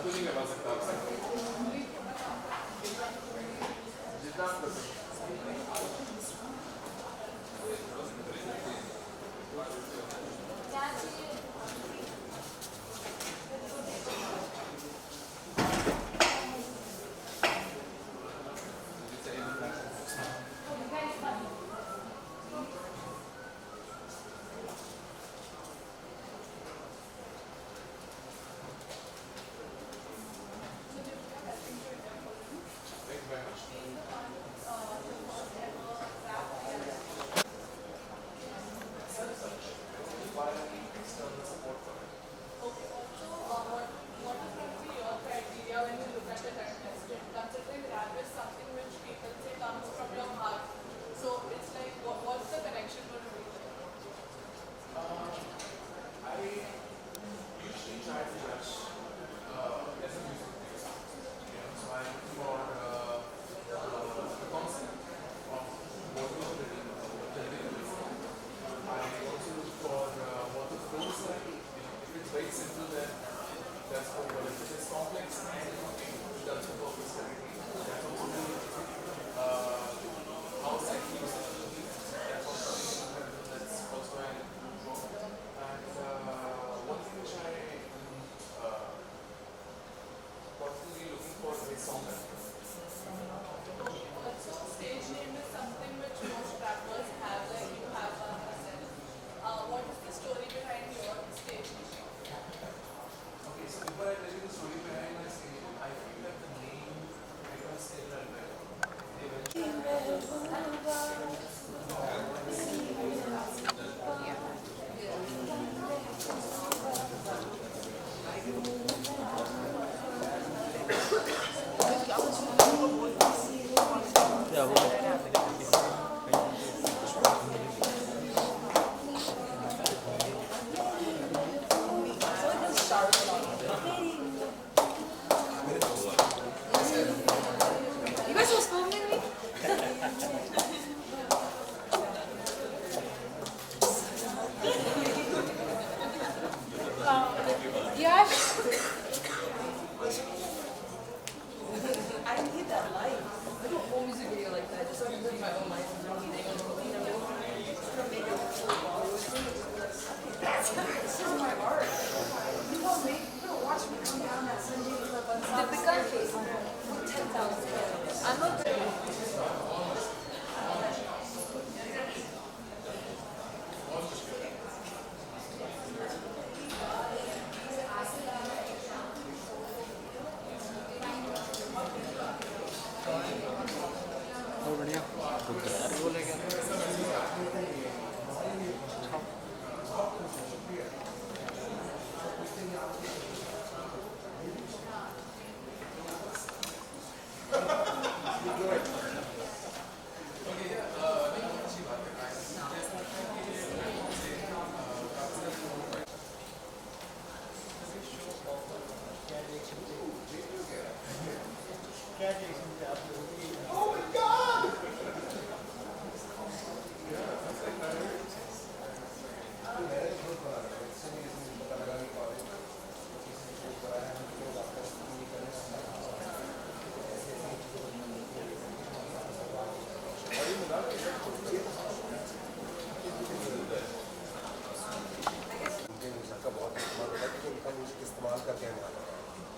तो नहीं करवा सकता आपसे जितना आप कर सकते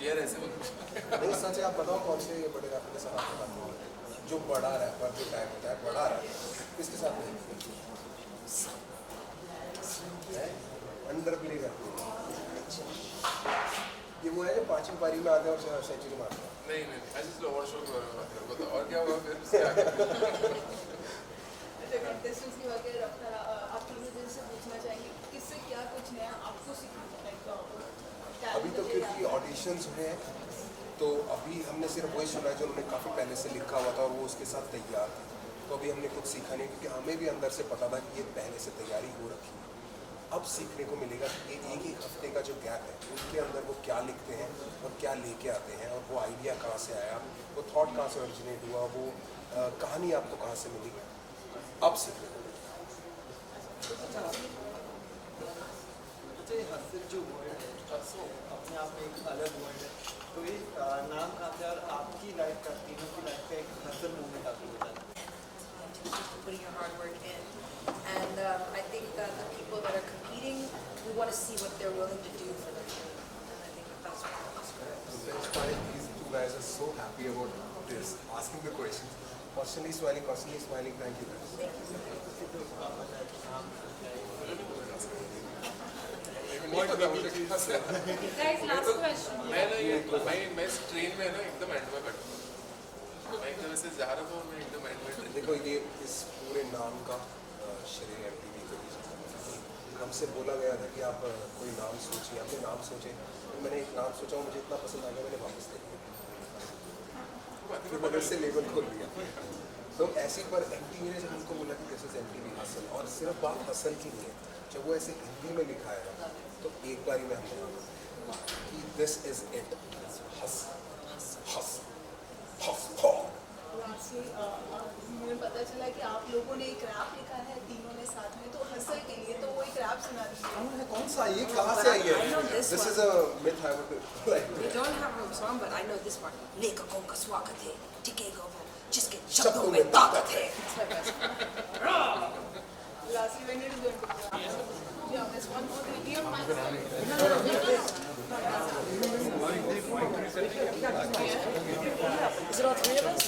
यार ऐसे नहीं सच है। आप बताओ कौन से बड़े रैपर के साथ आपने बात की? जो बड़ा रैपर जो टैग होता है बड़ा रैपर किसके साथ नहीं अंडर प्ले करते हैं। ये वो है जो पांचवी पारी में आते हैं और सेंचुरी मारते हैं। नहीं ऐसे स्लो ओवर शो बताओ और क्या हुआ फिर उसके आगे कंटेस्टेंट्स की बात करें आप तीनों दिन से पूछना चाहेंगे किससे क्या कुछ नया आपको सीखना पड़ेगा? अभी तो क्योंकि ऑडिशंस हुए हैं तो अभी हमने सिर्फ वही सुना है जो उन्होंने काफ़ी पहले से लिखा हुआ था और वो उसके साथ तैयार थे। तो अभी हमने कुछ सीखा नहीं क्योंकि हमें भी अंदर से पता था कि ये पहले से तैयारी हो रखी है। अब सीखने को मिलेगा कि एक हफ्ते का जो गैप है उसके अंदर वो क्या लिखते हैं और क्या लेके आते हैं और वो आइडिया कहाँ से आया, वो थॉट कहाँ से ओरिजिनेट हुआ, वो कहानी आपको कहाँ से मिली, अब सीखने को मिलेगा। से हसल जो वर्ड है अपने आप में एक अलग वर्ड है, तो ये नाम कहाँ से और आपकी लाइफ का, तीनों की लाइफ का एक हसल मोमेंट आपको बताना Just putting your hard work in. And I think that the people that are competing, we want to see what they're willing to do for the team. And I think that's what That's why these two guys are so happy about this, asking the questions. Constantly smiling, constantly smiling. Thank you guys. Guys, last question. मैं इस train में ना एकदम and में बैठा हूँ। मैं एकदम ऐसे जा रहा था और मैं एकदम एंड में देखो ये इस पूरे नाम का श्रेय MTV को ही जाता है। हमसे बोला गया था कि आप कोई नाम सोचिए, आपने नाम सोचे, तो मैंने एक नाम सोचा, मुझे इतना पसंद आ गया मैंने वापस ले लिया, फिर मैंने उससे लेबल खोल दिया। तो ऐसे पर MTV ने जब हमको बोला कि दिस इज MTV हसल, और सिर्फ बात हसल की नहीं है, जब वो ऐसे हिंदी में लिखा है ना, तो एक बार ही मैं हमने कि दिस इज इट, हस हस हस Lastly, मुझे पता चला कि आप लोगों ने एक रैप लिखा है तीनों ने साथ में, तो हसल के लिए तो वो एक रैप सुना दीजिए। कौन सा, ये कहाँ से आई I know है? this This one. is a myth I would like. We don't have a song, but I know this one. Neka konka स्वागत है, टिकेगा वो जिसके शब्दों शब्दों में में ताकत है. Lastly, when it is going to be? Yeah, there's one more thing. Do you mind? Is it all three of us?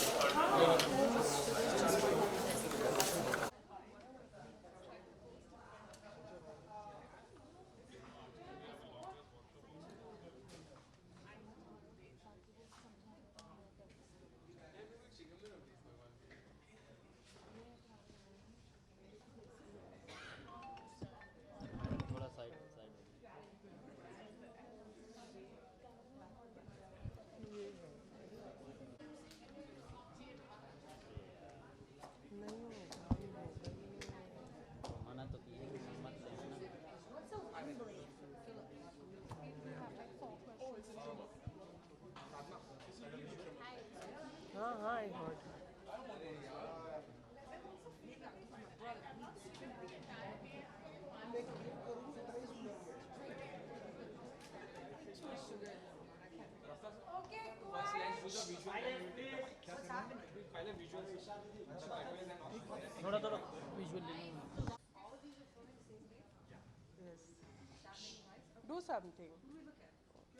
Do something.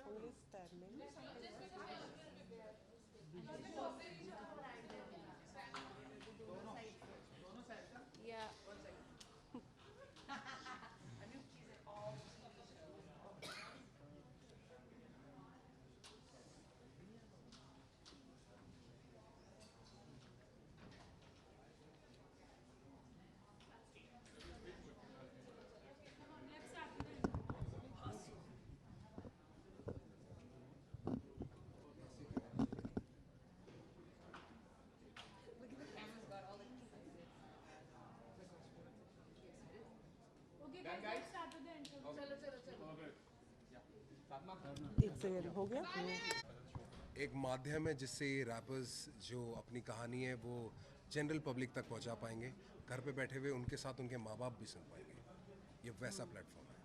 Only standing. Yeah. एक सेकंड हो गया. एक माध्यम है जिससे ये रैपर्स जो अपनी कहानी है वो जनरल पब्लिक तक पहुंचा पाएंगे, घर पे बैठे हुए उनके साथ उनके माँ बाप भी सुन पाएंगे, ये वैसा प्लेटफॉर्म है.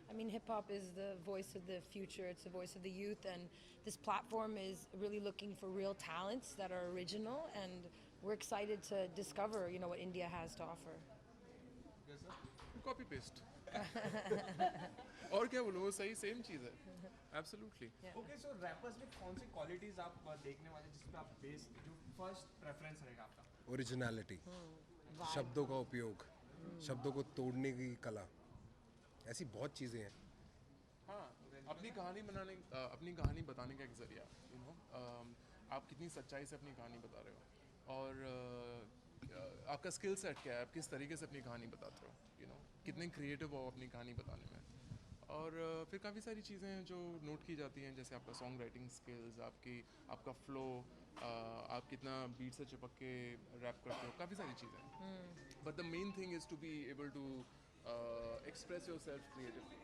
I mean, hip hop is the voice of the future. It's the voice of the youth, and this platform is really looking for real talents that are original. And we're excited to discover, you know, what India has to offer. Copy paste और क्या बोलूँ, वो सही same चीज़ है. Absolutely. Okay, सो rappers में कौन सी qualities आप देखने वाले जिस पे आप बेस, जो फर्स्ट प्रेफरेंस रहेगा आपका? ओरिजिनलिटी, शब्दों का उपयोग, शब्दों को तोड़ने की कला, ऐसी बहुत चीज़ें हैं. हाँ, अपनी कहानी बनाने, अपनी कहानी बताने का एक जरिया, यू नो, आप कितनी सच्चाई से अपनी कहानी बता रहे हो, और आपका स्किल सेट क्या है, आप किस तरीके से अपनी कहानी बताते हो, यू नो, कितने क्रिएटिव हो अपनी कहानी बताने में. और फिर काफ़ी सारी चीज़ें हैं जो नोट की जाती हैं, जैसे आपका सॉन्ग राइटिंग स्किल्स, आपका फ्लो, आप कितना बीट से चिपक के रैप करते हो, काफ़ी सारी चीज़ें हैं. But the main thing is to be able to express yourself creatively.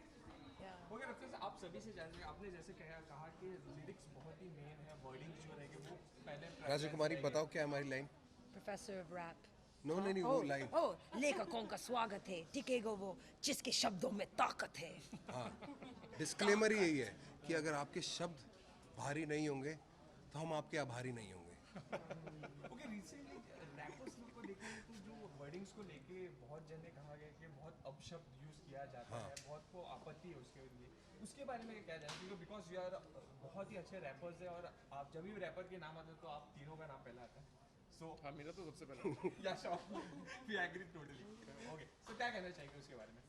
Okay, Raftaar साहब, आप सभी से जानते हैं, आपने जैसे कहा कि लिरिक्स बहुत ही मेन है, वर्डिंग जो रहेगी वो पहले. राजकुमारी बताओ क्या है हमारी लाइन? Professor of rap. नो नहीं वो लाइन लेखकों का स्वागत है, टिकेगा वो जिसके शब्दों में ताकत है। हाँ डिस्क्लेमर ही यही है कि अगर आपके शब्द भारी नहीं होंगे तो हम आपके आभारी नहीं होंगे। ओके रिसेंटली रैपर्स लोग को देखें तो जो वर्डिंग्स को लेके बहुत जने कहा गया कि बहुत अपशब्द यूज किया जाता है, बहुत को आपत्ति है उसके लिए, उसके बारे में क्या जानते हो? बिकॉज यू आर बहुत ही अच्छे रैपर्स है और आप जब भी रैपर के नाम आते हैं तो आप तीनों का नाम पहला आता है। सो हाँ मेरा तो सबसे पहला या sure we agree totally. Okay so क्या कहना चाहिए उसके बारे में?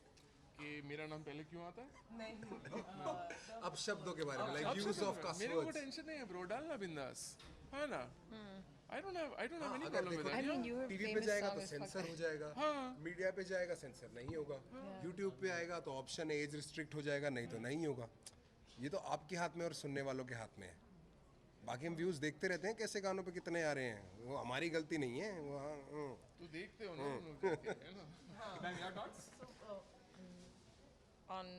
कि मेरा नाम पहले क्यों आता है। नहीं अब शब्दों के बारे में अब लाइक यूज सब ऑफ मेरे को कस टेंशन नहीं है ब्रो, डालना बिंदास है ना। आई डोंट हैव एनी अगर प्रॉब्लम विद देखो I mean, that. your TV पे famous जाएगा song तो is fuck सेंसर that. हो जाएगा, हाँ। मीडिया पे जाएगा सेंसर नहीं होगा, यूट्यूब पे आएगा तो ऑप्शन एज रिस्ट्रिक्ट हो जाएगा, नहीं तो नहीं होगा। ये तो आपके हाथ में और सुनने वालों के हाथ में है। बाकी हम व्यूज देखते रहते हैं कैसे गानों पे कितने आ रहे हैं, वो हमारी गलती नहीं है वो। तू देखते हो ना तुम लोग करके, है ना। Ma'am your thoughts? On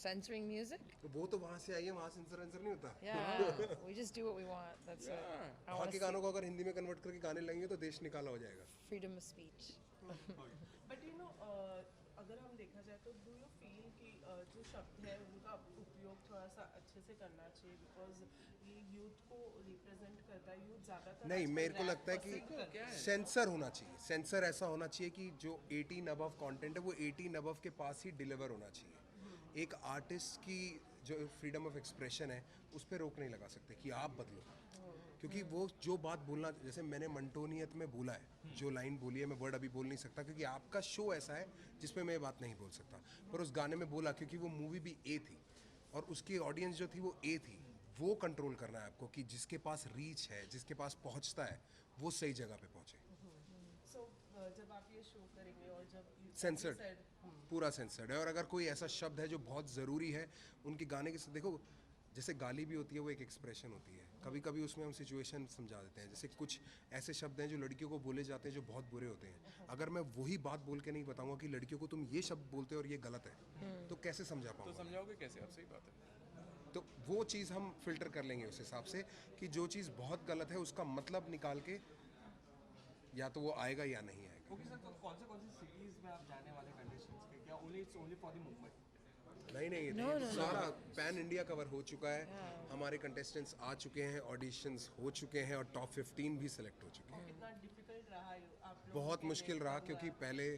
censoring music? तो वो तो वहाँ से आई है, वहाँ सेंसर वेंसर नहीं होता। Yeah, we just do what we want. That's it. Yeah. I वहाँ want के to गानों को अगर हिंदी में कन्वर्ट करके गाने लगेंगे तो देश निकाला हो जाएगा। freedom of speech. But you know अगर हम देखा जाए तो डू यू फील कि जो शब्द है उनका उपयोग थोड़ा सा अच्छे से करना चाहिए, बिकॉज ये यूथ को रिप्रेजेंट करता है, यूथ ज़्यादातर नहीं आजकल मेरे को rap लगता है पसंद करता कि है। सेंसर होना चाहिए। सेंसर ऐसा होना चाहिए कि जो 18 अबव कंटेंट है वो 18 अबव के पास ही डिलीवर होना चाहिए। एक आर्टिस्ट की जो फ्रीडम ऑफ एक्सप्रेशन है उस पर रोक नहीं लगा सकते कि आप बदलो, क्योंकि वो जो बात बोलना, जैसे मैंने मंटोनियत में बोला है, जो लाइन बोली है मैं वर्ड अभी बोल नहीं सकता क्योंकि आपका शो ऐसा है जिसमें मैं ये बात नहीं बोल सकता, पर उस गाने में बोला क्योंकि वो मूवी भी ए थी और उसकी ऑडियंस जो थी वो ए थी। वो कंट्रोल करना है आपको कि जिसके पास रीच है, जिसके पास पहुंचता है, वो सही जगह पे पहुंचे। सो जब आप ये शो करेंगे और जब सेंसर्ड, पूरा सेंसर्ड है। और अगर कोई ऐसा शब्द है जो बहुत ज़रूरी है उनके गाने के साथ, देखो जैसे गाली भी होती है वो एक एक्सप्रेशन होती है, कभी कभी उसमें हम सिचुएशन समझा देते हैं। जैसे कुछ ऐसे शब्द हैं जो लड़कियों को बोले जाते हैं जो बहुत बुरे होते हैं, अगर मैं वही बात बोल के नहीं बताऊंगा कि लड़कियों को तुम ये शब्द बोलते हो और ये गलत है, तो कैसे समझा तो पाऊंगा? समझाओगे कैसे आप, सही बात है। तो वो चीज़ हम फिल्टर कर लेंगे उस हिसाब से कि जो चीज़ बहुत गलत है उसका मतलब निकाल के या तो वो आएगा या नहीं आएगा। ओके सर, तो कौन से सिटीज में आप जाने वाले कंडीशंस के? क्या it's only for the movement? नहीं No, no, सारा पैन इंडिया कवर हो चुका है। हमारे कंटेस्टेंट्स आ चुके हैं, ऑडिशंस हो चुके हैं और टॉप 15 भी सिलेक्ट हो चुके हैं। कितना डिफिकल्ट रहा है आप लोगों बहुत के मुश्किल लिए? रहा क्योंकि पहले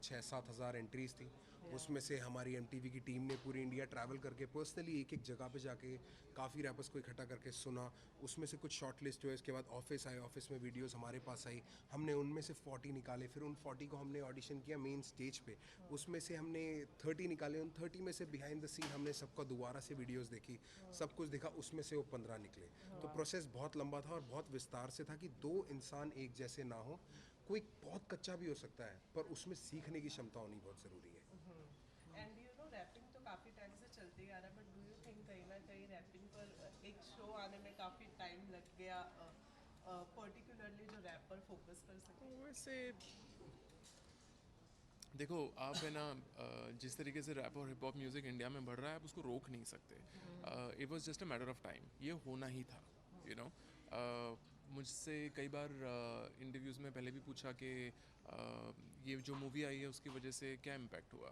6-7 हज़ार एंट्रीज थी, उसमें से हमारी MTV की टीम ने पूरी इंडिया ट्रैवल करके पर्सनली एक एक जगह पे जाके काफ़ी रैपर्स को इकट्ठा करके सुना, उसमें से कुछ शॉर्ट लिस्ट हुए, उसके बाद ऑफिस आए, ऑफिस में वीडियोस हमारे पास आई, हमने उनमें से 40 निकाले, फिर उन 40 को हमने ऑडिशन किया मेन स्टेज पे, उसमें से हमने 30 निकाले, उन 30 में से बिहाइंड द सीन हमने सबका दोबारा से वीडियोस देखी, सब कुछ देखा, उसमें से वो 15 निकले। तो प्रोसेस बहुत लंबा था और बहुत विस्तार से था कि 2 इंसान एक जैसे ना हो, कोई बहुत कच्चा भी हो सकता है पर उसमें सीखने की क्षमता होनी बहुत ज़रूरी है। एंड यू नो रैपिंग तो काफ़ी टाइम से चलते ही आ रहा है, बट डू यू थिंक कहीं ना कहीं रैपिंग पर एक शो आने में काफ़ी टाइम लग गया, पर्टिकुलरली जो रैपर फोकस कर सके? वैसे देखो आप है ना, जिस तरीके से रैप और हिप हॉप म्यूज़िक इंडिया में बढ़ रहा है आप उसको रोक नहीं सकते। It was just a matter of time, ये होना ही था, यू नो। मुझसे कई बार इंटरव्यूज़ में पहले भी पूछा कि ये जो मूवी आई है उसकी वजह से क्या इम्पैक्ट हुआ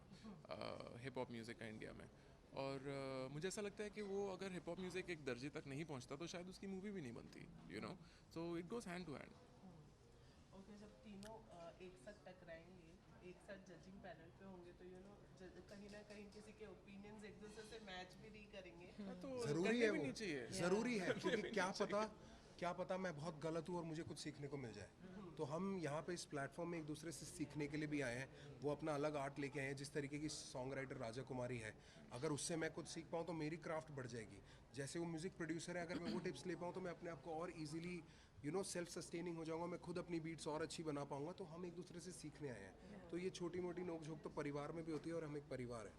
हिप हॉप म्यूज़िक का इंडिया में, और मुझे ऐसा लगता है कि वो अगर हिप हॉप म्यूज़िक एक दर्जे तक नहीं पहुंचता तो शायद उसकी मूवी भी नहीं बनती, you know. So it goes hand to hand. Okay, जब तीनों एक साथ टकराएंगे, एक साथ जजिंग पैनल पे होंगे, तो यू नो कहीं ना कहीं किसी के ओपिनियंस एक दूसरे से मैच भी नहीं करेंगे। तो ज़रूरी करने है भी वो, नहीं चाहिए। ज़रूरी है क्योंकि क्या पता मैं बहुत गलत हूँ और मुझे कुछ सीखने को मिल जाए। तो हम यहाँ पे इस प्लेटफॉर्म में एक दूसरे से सीखने के लिए भी आए हैं, वो अपना अलग आर्ट लेके आए हैं, जिस तरीके की सॉन्ग राइटर राजा कुमारी है, अगर उससे मैं कुछ सीख पाऊँ तो मेरी क्राफ्ट बढ़ जाएगी। जैसे वो म्यूज़िक प्रोड्यूसर है, अगर मैं वो टिप्स ले पाऊँ तो मैं अपने आप को और easily you know self sustaining हो जाऊँगा, मैं खुद अपनी बीट्स और अच्छी बना पाऊँगा। तो हम एक दूसरे से सीखने आए हैं, तो ये छोटी मोटी नोक झोंक तो परिवार में भी होती है और हम एक परिवार है,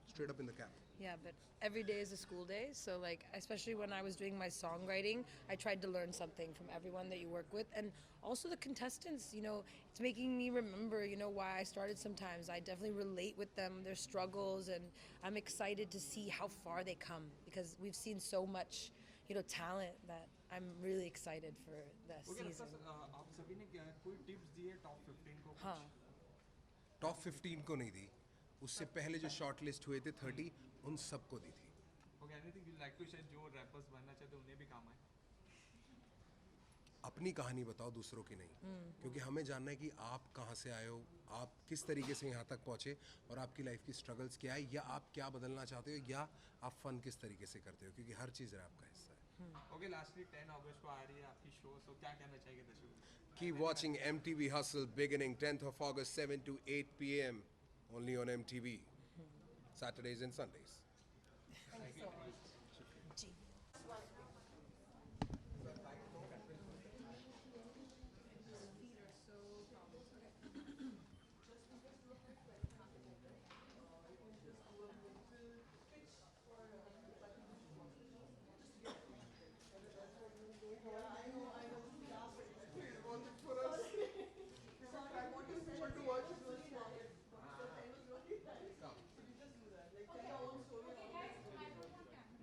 straight up in the cap. Yeah, but every day is a school day. So, like, especially when I was doing my songwriting, I tried to learn something from everyone that you work with. And also the contestants, you know, it's making me remember, you know, why I started sometimes. I definitely relate with them, their struggles, and I'm excited to see how far they come because we've seen so much, you know, talent that I'm really excited for the okay season. आप सभी ने कोई tips दिए top 15 हाँ top 15 को नहीं दी, उससे पहले जो शॉर्ट लिस्ट हुए थे 30 उन सबको दी थी। Okay, anything you like to share जो रैपर्स बनना चाहते हैं उन्हें भी काम आए? अपनी कहानी बताओ, दूसरों की नहीं, क्योंकि हमें जानना है कि आप कहाँ से आए हो, आप किस तरीके से यहाँ तक पहुँचे और आपकी लाइफ की स्ट्रगल्स क्या है, या आप क्या बदलना चाहते हो, या आप फन किस तरीके से करते हो, क्योंकि हर चीज़ रैप का हिस्सा है। ओके, लास्टली 10 अगस्त को आ रही है आपकी शो, सो क्या कहना चाहिए दर्शकों को? Keep watching MTV Hustle beginning 10th of August 7 to 8 p.m. only on MTV, Saturdays and Sundays. Thanks so much.